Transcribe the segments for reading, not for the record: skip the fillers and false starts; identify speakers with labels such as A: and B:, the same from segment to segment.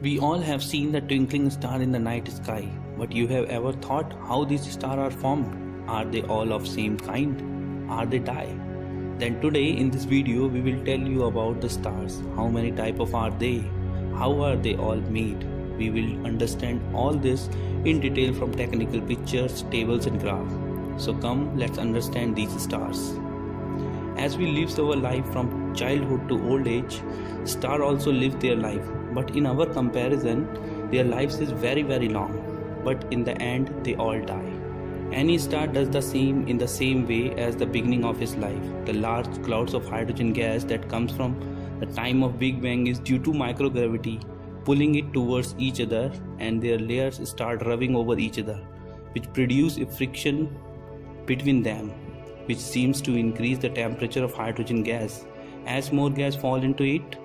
A: We all have seen the twinkling star in the night sky, but you have ever thought how these stars are formed? Are they all of same kind? Are they die? Then today in this video we will tell you about the stars. How many type of are they? How are they all made? We will understand all this in detail from technical pictures, tables and graphs. So come, let's understand these stars. As we live our life from childhood to old age, stars also live their life. But in our comparison, their lives is very long. But in the end, they all die. Any star does the same in the same way as the beginning of his life. The large clouds of hydrogen gas that comes from the time of Big Bang is due to microgravity pulling it towards each other, and their layers start rubbing over each other, which produce a friction between them, which seems to increase the temperature of hydrogen gas. As more gas fall into it,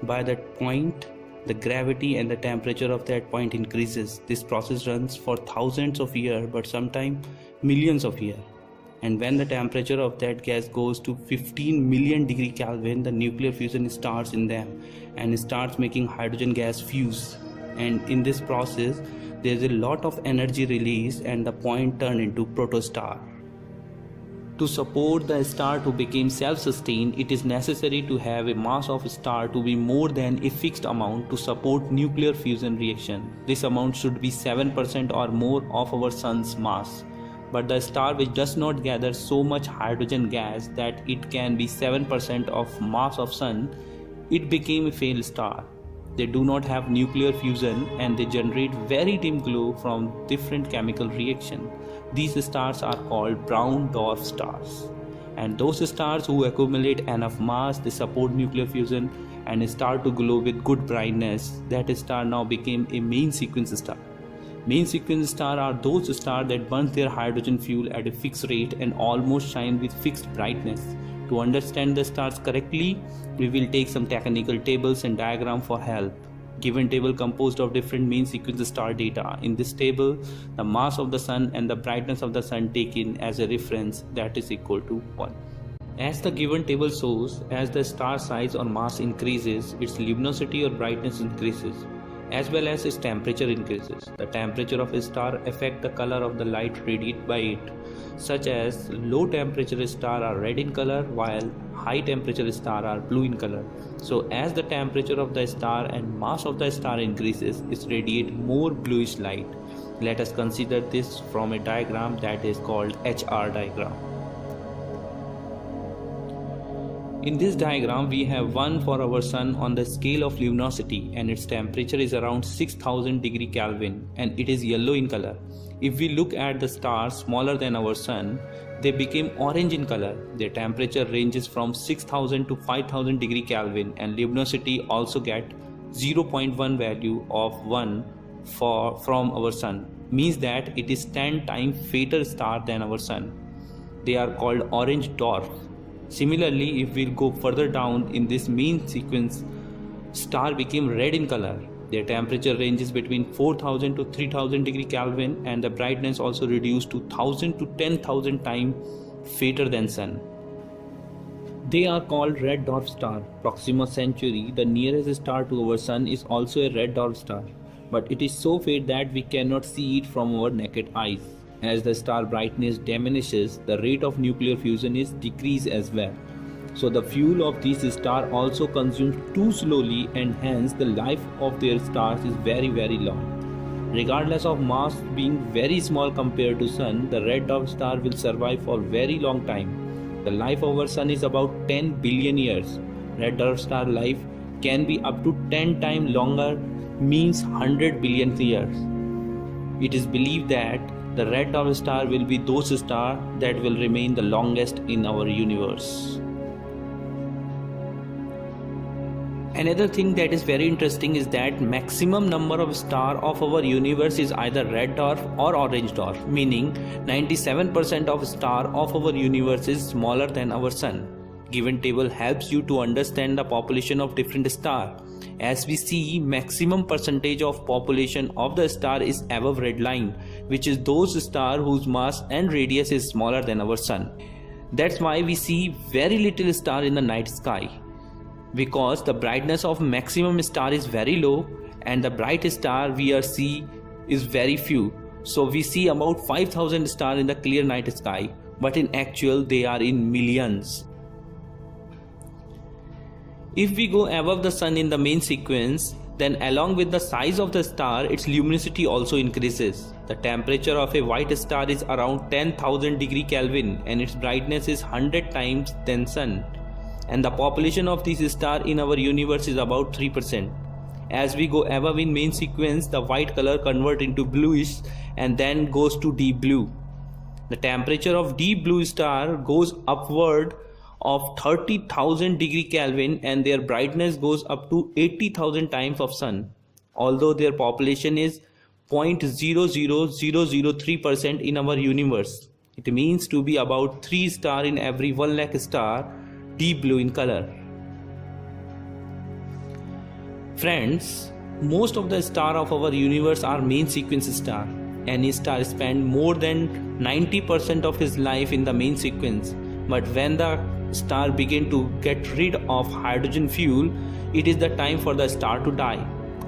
A: by that point, the gravity and the temperature of that point increases. This process runs for thousands of years, but sometimes millions of years. And when the temperature of that gas goes to 15 million degree Kelvin, the nuclear fusion starts in them and starts making hydrogen gas fuse. And in this process, there is a lot of energy released and the point turned into protostar. To support the star to become self-sustained, it is necessary to have a mass of star to be more than a fixed amount to support nuclear fusion reaction. This amount should be 7% or more of our sun's mass. But the star which does not gather so much hydrogen gas that it can be 7% of mass of sun, it became a failed star. They do not have nuclear fusion and they generate very dim glow from different chemical reaction. These stars are called brown dwarf stars. And those stars who accumulate enough mass, they support nuclear fusion and start to glow with good brightness. That star now became a main sequence star. Main sequence stars are those stars that burn their hydrogen fuel at a fixed rate and almost shine with fixed brightness. To understand the stars correctly, we will take some technical tables and diagram for help. Given table composed of different main sequence star data. In this table, the mass of the sun and the brightness of the sun taken as a reference, that is equal to 1. As the given table shows, as the star size or mass increases, its luminosity or brightness increases, as well as its temperature increases. The temperature of a star affects the color of the light radiated by it, such as low temperature stars are red in color while high temperature stars are blue in color. So as the temperature of the star and mass of the star increases, it radiates more bluish light. Let us consider this from a diagram that is called HR diagram. In this diagram, we have 1 for our sun on the scale of luminosity and its temperature is around 6000 degree Kelvin and it is yellow in color. If we look at the stars smaller than our sun, they became orange in color. Their temperature ranges from 6000 to 5000 degree Kelvin and luminosity also get 0.1 value of 1 from our sun. Means that it is 10 times fainter star than our sun. They are called orange dwarf. Similarly, if we go further down in this main sequence, star became red in color. Their temperature ranges between 4000 to 3000 degree Kelvin and the brightness also reduced to 1000 to 10,000 times fainter than sun. They are called red dwarf star. Proxima Centauri, the nearest star to our sun, is also a red dwarf star, but it is so faint that we cannot see it from our naked eyes. As the star brightness diminishes, the rate of nuclear fusion is decreased as well. So the fuel of these stars also consumes too slowly and hence the life of their stars is very long. Regardless of mass being very small compared to sun, the red dwarf star will survive for very long time. The life of our sun is about 10 billion years. Red dwarf star life can be up to 10 times longer, means 100 billion years. It is believed that the red dwarf star will be those stars that will remain the longest in our universe. Another thing that is very interesting is that maximum number of stars of our universe is either red dwarf or orange dwarf, meaning 97% of stars of our universe is smaller than our sun. Given table helps you to understand the population of different stars. As we see, maximum percentage of population of the star is above red line, which is those stars whose mass and radius is smaller than our sun. That's why we see very little star in the night sky. because the brightness of maximum star is very low and the brightest star we see is very few. So we see about 5,000 stars in the clear night sky, but in actual they are in millions. If we go above the sun in the main sequence, then along with the size of the star, its luminosity also increases. The temperature of a white star is around 10,000 degree Kelvin and its brightness is 100 times than sun. And the population of this star in our universe is about 3%. As we go above in main sequence, the white color converts into bluish and then goes to deep blue. The temperature of deep blue star goes upward of 30,000 degree Kelvin and their brightness goes up to 80,000 times of sun. Although their population is 0.00003% in our universe, it means to be about 3 stars in every 1 lakh star deep blue in color. Friends, most of the stars of our universe are main sequence stars. Any star spends more than 90% of his life in the main sequence, but when the star begins to get rid of hydrogen fuel, it is the time for the star to die.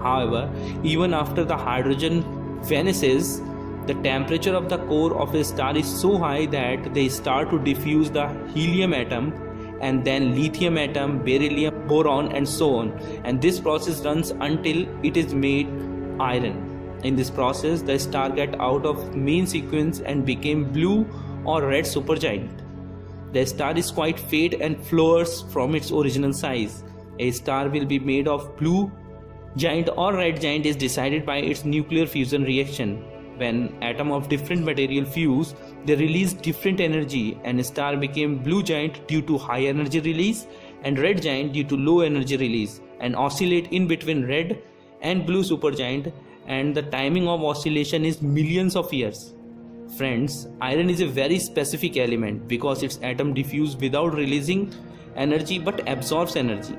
A: However, even after the hydrogen vanishes, the temperature of the core of a star is so high that they start to diffuse the helium atom and then lithium atom, beryllium, boron and so on, and this process runs until it is made iron. In this process, the star gets out of main sequence and became blue or red supergiant. The star is quite faint and floors from its original size. A star will be made of blue giant or red giant is decided by its nuclear fusion reaction. When atoms of different material fuse, they release different energy, and a star became blue giant due to high energy release and red giant due to low energy release, and oscillate in between red and blue supergiant, and the timing of oscillation is millions of years. Friends, iron is a very specific element because its atom diffuse without releasing energy but absorbs energy.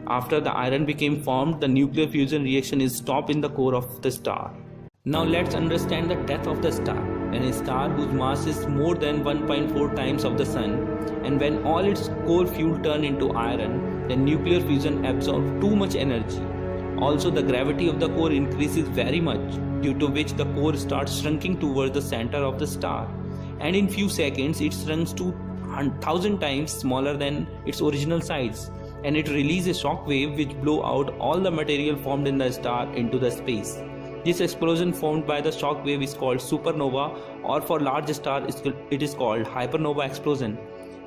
A: After the iron became formed, the nuclear fusion reaction is stopped in the core of the star. Now let's understand the death of the star. When a star whose mass is more than 1.4 times of the sun, and when all its core fuel turn into iron, the nuclear fusion absorbs too much energy. Also, the gravity of the core increases very much, due to which the core starts shrinking towards the center of the star, and in few seconds it shrinks to 1,000 times smaller than its original size, and it releases a shock wave which blow out all the material formed in the star into the space. This explosion formed by the shock wave is called supernova, or for large star it is called hypernova explosion.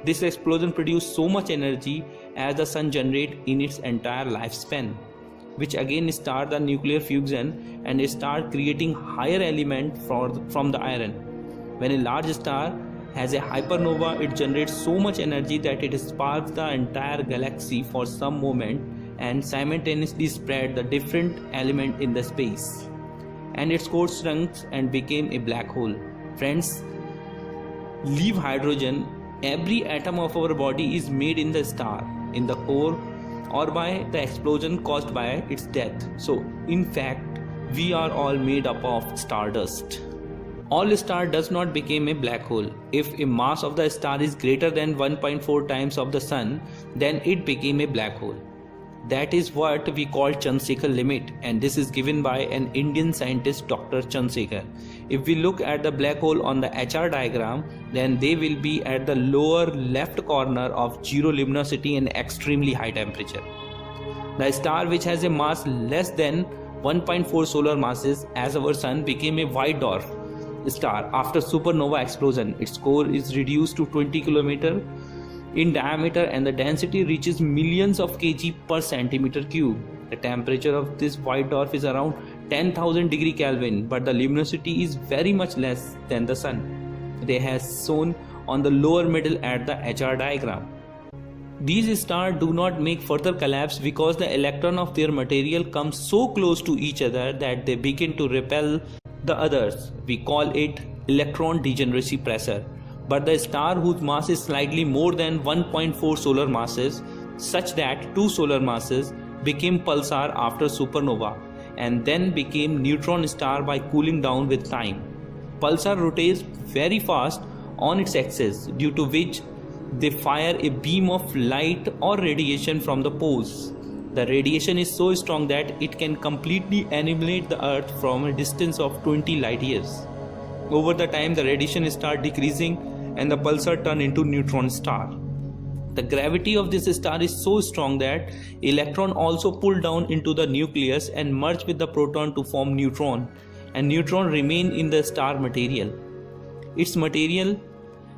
A: This explosion produces so much energy as the sun generates in its entire lifespan, which again start the nuclear fusion and start creating higher element from the iron. When a large star has a hypernova, it generates so much energy that it sparks the entire galaxy for some moment and simultaneously spread the different element in the space, and its core shrunk and became a black hole. Friends, leave hydrogen, every atom of our body is made in the star, in the core, or by the explosion caused by its death. So in fact, we are all made up of stardust. All star does not become a black hole. If a mass of the star is greater than 1.4 times of the sun, then it became a black hole. That is what we call Chandrasekhar limit, and this is given by an Indian scientist, Dr. Chandrasekhar. If we look at the black hole on the HR diagram, then they will be at the lower left corner of zero luminosity and extremely high temperature. The star which has a mass less than 1.4 solar masses as our sun became a white dwarf star after supernova explosion. Its core is reduced to 20 km in diameter and the density reaches millions of kg per centimeter cube. The temperature of this white dwarf is around 10,000 degree Kelvin, but the luminosity is very much less than the sun. They have shown on the lower middle at the HR diagram. These stars do not make further collapse because the electron of their material comes so close to each other that they begin to repel the others. We call it electron degeneracy pressure. But the star whose mass is slightly more than 1.4 solar masses, such that 2 solar masses, became pulsar after supernova and then became neutron star by cooling down with time. Pulsar rotates very fast on its axis, due to which they fire a beam of light or radiation from the pores. The radiation is so strong that it can completely annihilate the Earth from a distance of 20 light years. Over the time, the radiation starts decreasing and the pulsar turns into neutron star. The gravity of this star is so strong that electron also pull down into the nucleus and merge with the proton to form neutron, and neutron remain in the star material. Its material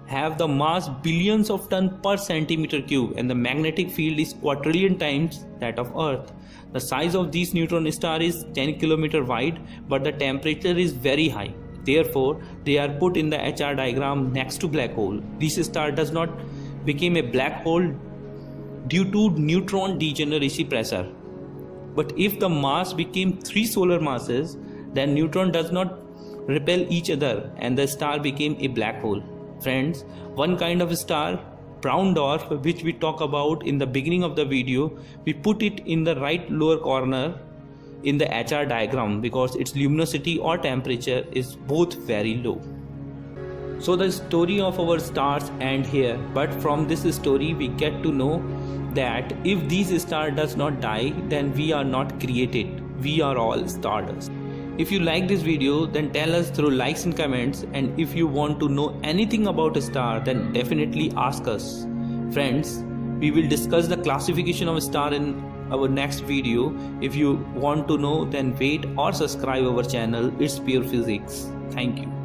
A: have the mass billions of tons per centimeter cube, and the magnetic field is quadrillion times that of Earth. The size of this neutron star is 10 km wide, but the temperature is very high. Therefore, they are put in the HR diagram next to black hole. This star does not become a black hole due to neutron degeneracy pressure. But if the mass became 3 solar masses, then neutron does not repel each other and the star became a black hole. Friends, one kind of star, brown dwarf, which we talk about in the beginning of the video, we put it in the right lower corner in the HR diagram because its luminosity or temperature is both very low. So the story of our stars end here, but from this story we get to know that if this star does not die, then we are not created. We are all stardust. If you like this video, then tell us through likes and comments, and if you want to know anything about a star, then definitely ask us. Friends, we will discuss the classification of a star in our next video. If you want to know, then wait or subscribe our channel. It's Pure Physics. Thank you.